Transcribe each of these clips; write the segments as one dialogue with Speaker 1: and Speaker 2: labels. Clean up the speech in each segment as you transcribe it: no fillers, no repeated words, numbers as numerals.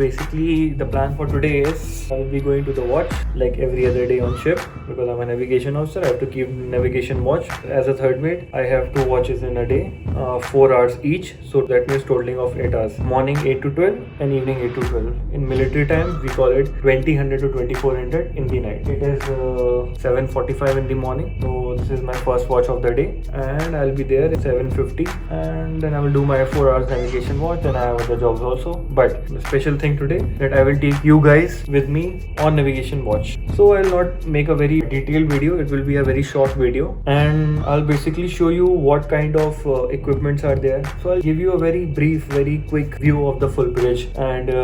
Speaker 1: basically the plan for today is I'll be going to the watch like every other day on ship because I'm a navigation officer. I have to keep navigation watch. As a third mate, I have 2 watches in a day, 4 hours each. So that means totaling of 8 hours. Morning 8 to 12 and evening 8 to 12. In military time, we call it 2000 to 2400 in the night. It is 7:45 in the morning. So this is my first watch of the day and I'll be there at 7:50 and then I will do my 4 hours navigation watch and I have other jobs also. But the special thing today that I will take you guys with me on navigation watch. So I'll not make a very detailed video. It will be a very short video and I'll basically show you what kind of equipments are there. So I'll give you a very brief, very quick view of the full bridge and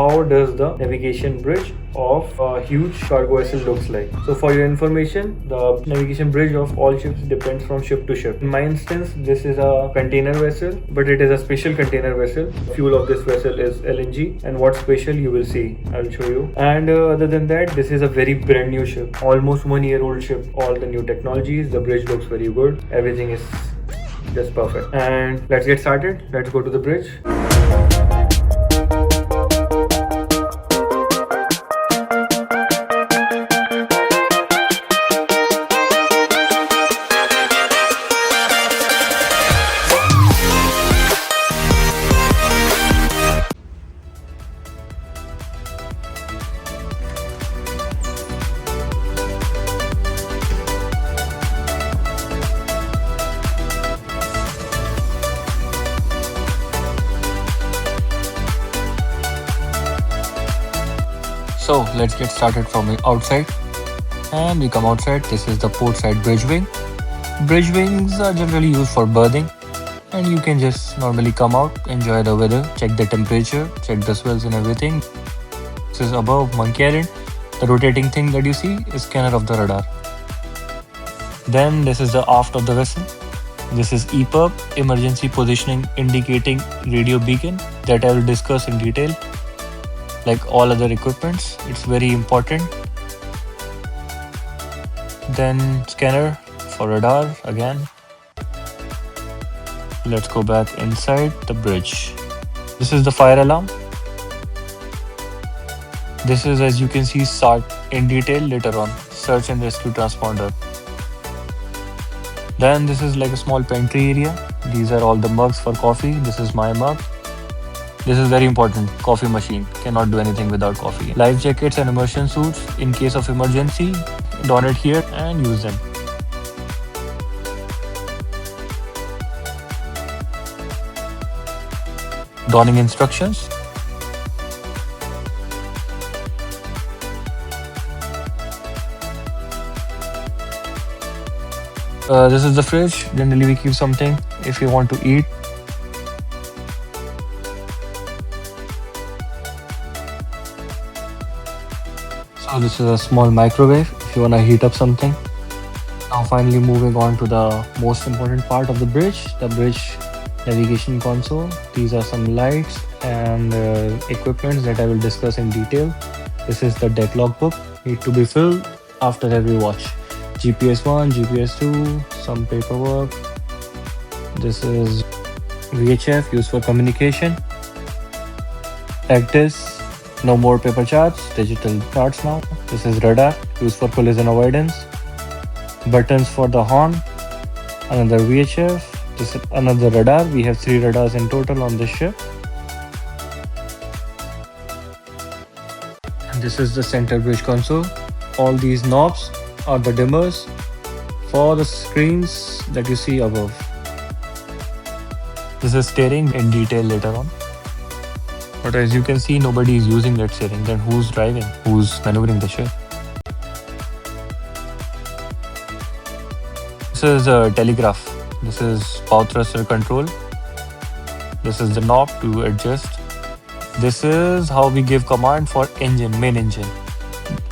Speaker 1: how does the navigation bridge of a huge cargo vessel looks like. So for your information, the navigation bridge of all ships depends from ship to ship. In my instance, this is a container vessel, but it is a special container vessel. Fuel of this vessel is LNG, and what's special you will see. I'll show you. And other than that, this is a very brand new ship, almost 1-year-old ship. All the new technologies, the bridge looks very good. Everything is just perfect. And let's get started. Let's go to the bridge.
Speaker 2: So let's get started from the outside, and we come outside. This is the port side bridge wing. Bridge wings are generally used for berthing, and you can just normally come out, enjoy the weather, check the temperature, check the swells and everything. This is above monkey island. The rotating thing that you see is scanner of the radar. Then this is the aft of the vessel. This is EPIRB, emergency positioning indicating radio beacon, that I will discuss in detail. Like all other equipments, it's very important. Then scanner for radar again. Let's go back inside the bridge. This is the fire alarm. This is, as you can see, SART in detail later on, search and rescue transponder. Then this is like a small pantry area. These are all the mugs for coffee. This is my mug. This is very important. Coffee machine. Cannot do anything without coffee. Life jackets and immersion suits. In case of emergency, don it here and use them. Donning instructions. This is the fridge. Generally we keep something if you want to eat. So this is a small microwave if you want to heat up something. Now finally moving on to the most important part of the bridge navigation console. These are some lights and equipments that I will discuss in detail. This is the deck logbook, need to be filled after every watch. GPS 1, GPS 2, some paperwork. This is VHF used for communication. ECDIS. No more paper charts, digital charts now. This is radar, used for collision avoidance. Buttons for the horn. Another VHF. This is another radar. We have 3 radars in total on this ship. And this is the center bridge console. All these knobs are the dimmers for the screens that you see above. This is steering in detail later on. But as you can see, nobody is using that steering. Then who's driving? Who's maneuvering the ship? This is a telegraph. This is power thruster control. This is the knob to adjust. This is how we give command for engine, main engine.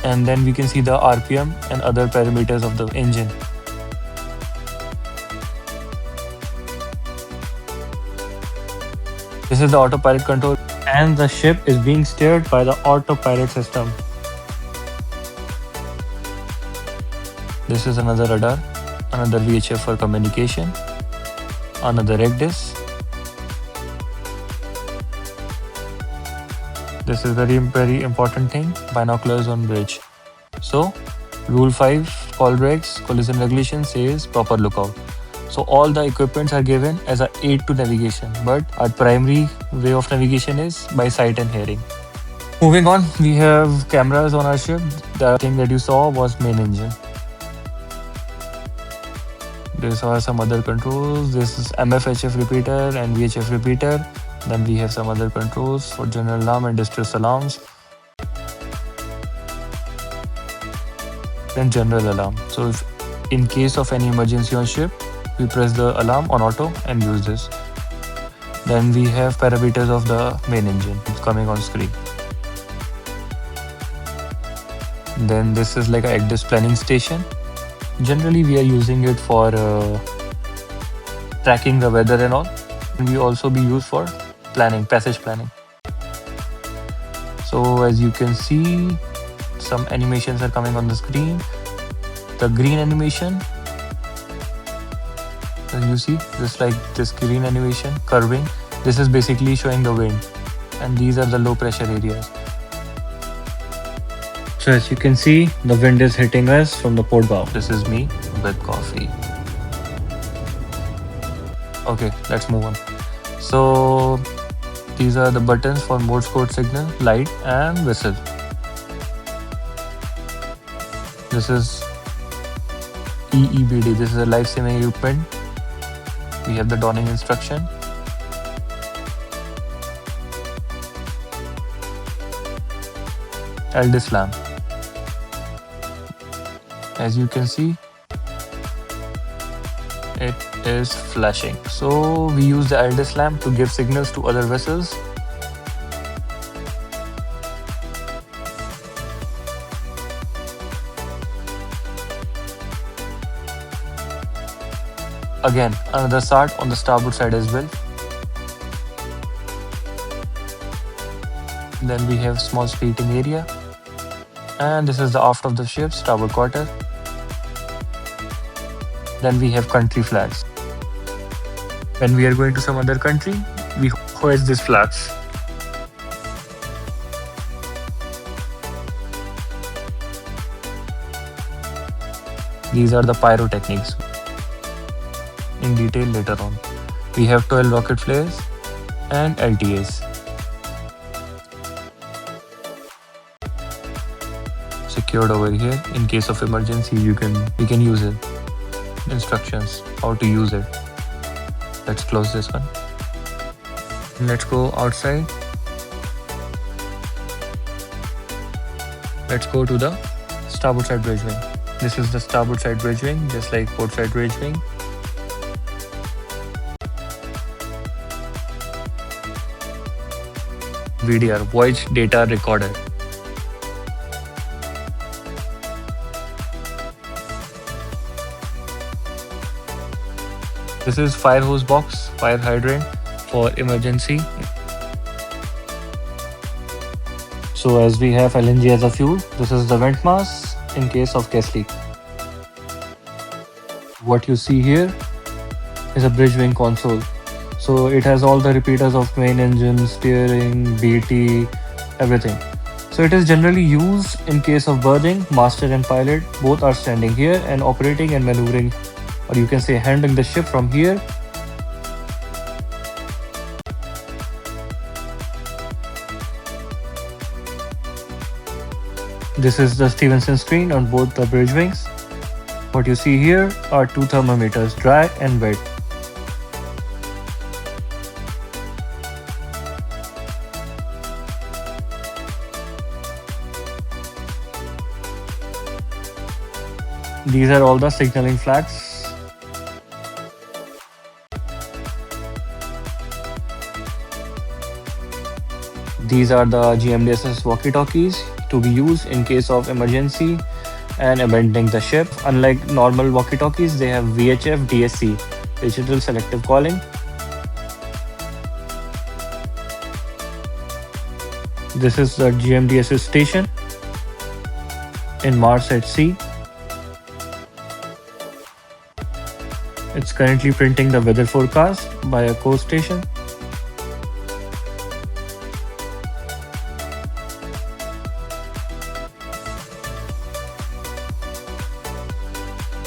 Speaker 2: And then we can see the RPM and other parameters of the engine. This is the autopilot control, and the ship is being steered by the autopilot system. This is another radar, another VHF for communication, another ECDIS. This is very important thing, binoculars on bridge. So rule 5 call breaks collision regulation says proper lookout. So all the equipments are given as a aid to navigation, but our primary way of navigation is by sight and hearing. Moving on, we have cameras on our ship. The thing that you saw was main engine. These are some other controls. This is MFHF repeater and VHF repeater. Then we have some other controls for general alarm and distress alarms. Then general alarm. So if in case of any emergency on ship, we press the alarm on auto and use this. Then we have parameters of the main engine coming on screen. Then this is like a ECDIS planning station. Generally we are using it for tracking the weather and all. And we also be used for planning, passage planning. So as you can see, some animations are coming on the screen. The green animation, as you see, just like this green animation curving, this is basically showing the wind, and these are the low pressure areas. So as you can see, the wind is hitting us from the port bow. This is me with coffee. Okay, let's move on. So these are the buttons for Morse code signal, light and whistle. This is EEBD. This is a life-saving equipment. We have the donning instruction. ECDIS lamp. As you can see, it is flashing. So we use the ECDIS lamp to give signals to other vessels. Again, another SART on the starboard side as well. Then we have small seating area. And this is the aft of the ship, starboard quarter. Then we have country flags. When we are going to some other country, we hoist these flags. These are the pyrotechnics. In detail later on. We have 12 rocket flares and LTAs. Secured over here. In case of emergency, we can use it. Instructions how to use it. Let's close this one. Let's go outside. Let's go to the starboard side bridge wing. This is the starboard side bridge wing, just like port side bridge wing. VDR, voyage data recorder. This is fire hose box, fire hydrant for emergency. So as we have LNG as a fuel, this is the vent mask in case of gas leak. What you see here is a bridge wing console. So it has all the repeaters of main engine, steering, BT, everything. So it is generally used in case of berthing. Master and pilot both are standing here and operating and maneuvering, or you can say handling the ship from here. This is the Stevenson screen on both the bridge wings. What you see here are two thermometers, dry and wet. These are all the signaling flags. These are the GMDSS walkie-talkies to be used in case of emergency and abandoning the ship. Unlike normal walkie-talkies, they have VHF DSC, digital selective calling. This is the GMDSS station in Mars at sea. It's currently printing the weather forecast by a coast station.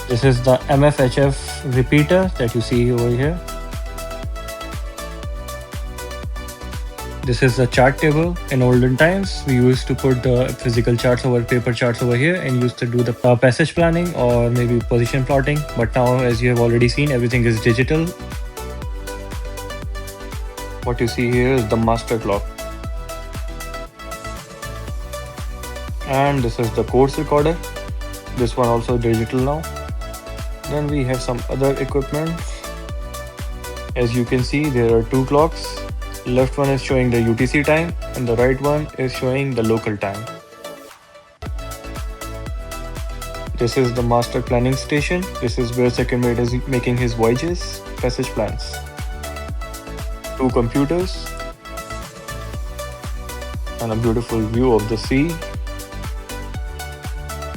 Speaker 2: This is the MFHF repeater that you see over here. This is the chart table. In olden times, we used to put the physical charts over paper charts over here and used to do the passage planning or maybe position plotting. But now, as you have already seen, everything is digital. What you see here is the master clock. And this is the course recorder. This one also digital now. Then we have some other equipment. As you can see, there are two clocks. Left one is showing the UTC time and the right one is showing the local time. This is the master planning station. This is where second mate is making his voyages, passage plans. Two computers and a beautiful view of the sea.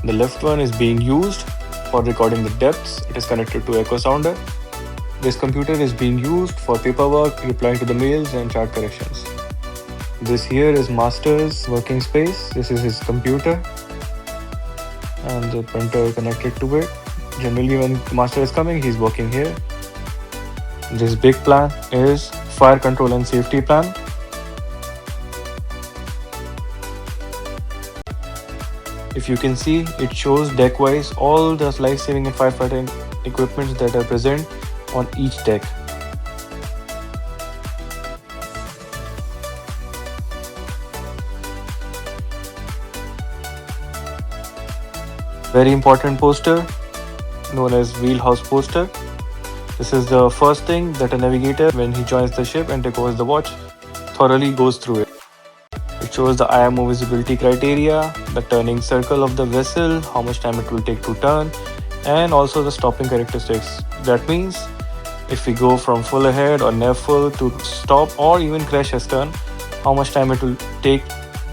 Speaker 2: The left one is being used for recording the depths. It is connected to echo sounder. This computer is being used for paperwork, replying to the mails and chart corrections. This here is Master's working space. This is his computer and the printer connected to it. Generally when the Master is coming, he's working here. This big plan is fire control and safety plan. If you can see, it shows deck-wise all the life-saving and firefighting equipment that are present on each deck. Very important poster known as wheelhouse poster. This is the first thing that a navigator, when he joins the ship and takes over the watch, thoroughly goes through it. It shows the IMO visibility criteria, the turning circle of the vessel, how much time it will take to turn, and also the stopping characteristics. That means if we go from full ahead or near full to stop or even crash astern, how much time it will take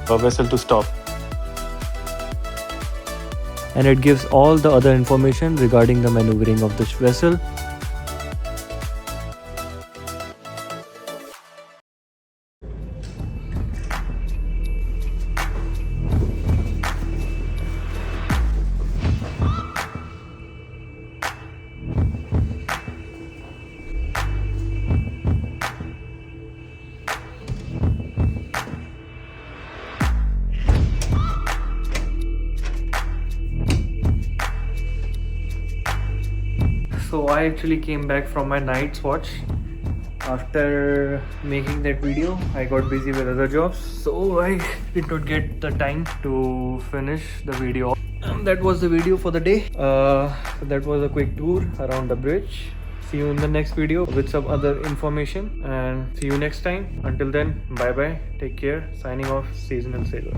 Speaker 2: a vessel to stop. And it gives all the other information regarding the maneuvering of this vessel.
Speaker 1: So I actually came back from my night's watch. After making that video, I got busy with other jobs, so I did not get the time to finish the video. And that was the video for the day. That was a quick tour around the bridge. See you in the next video with some other information, and see you next time. Until then, bye bye, take care. Signing off, Seasonal Sailor.